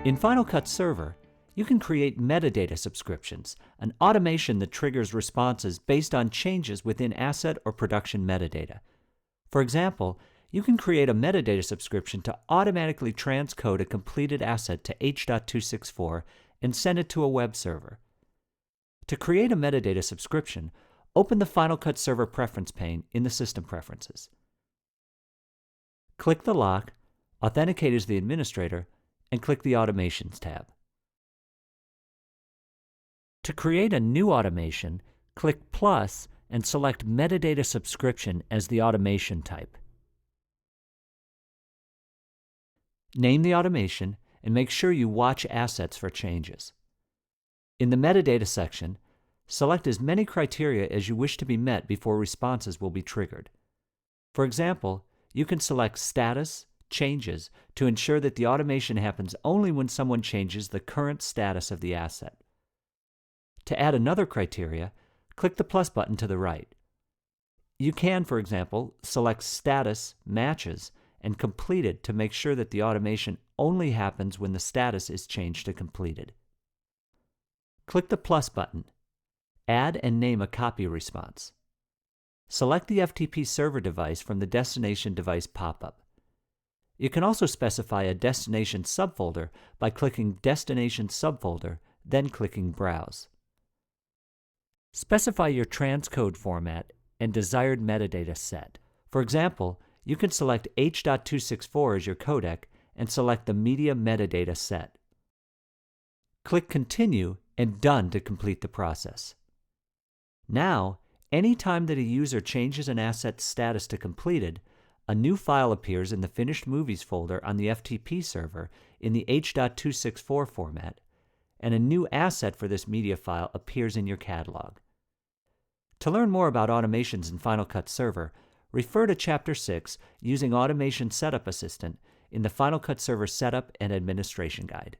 In Final Cut Server, you can create metadata subscriptions, an automation that triggers responses based on changes within asset or production metadata. For example, you can create a metadata subscription to automatically transcode a completed asset to H.264 and send it to a web server. To create a metadata subscription, open the Final Cut Server preference pane in the System Preferences. Click the lock, authenticate as the administrator, and click the Automations tab. To create a new automation, click plus and select Metadata Subscription as the automation type. Name the automation and make sure you watch assets for changes. In the Metadata section, select as many criteria as you wish to be met before responses will be triggered. For example, you can select Status, Changes to ensure that the automation happens only when someone changes the current status of the asset. To add another criteria, click the plus button to the right. You can, for example, select Status, Matches, and Completed to make sure that the automation only happens when the status is changed to completed. Click the plus button. Add and name a copy response. Select the FTP server device from the Destination Device pop-up. You can also specify a destination subfolder by clicking Destination Subfolder, then clicking Browse. Specify your transcode format and desired metadata set. For example, you can select H.264 as your codec and select the media metadata set. Click Continue and Done to complete the process. Now, any time that a user changes an asset's status to completed, a new file appears in the Finished Movies folder on the FTP server in the H.264 format, and a new asset for this media file appears in your catalog. To learn more about automations in Final Cut Server, refer to Chapter 6, Using Automation Setup Assistant, in the Final Cut Server Setup and Administration Guide.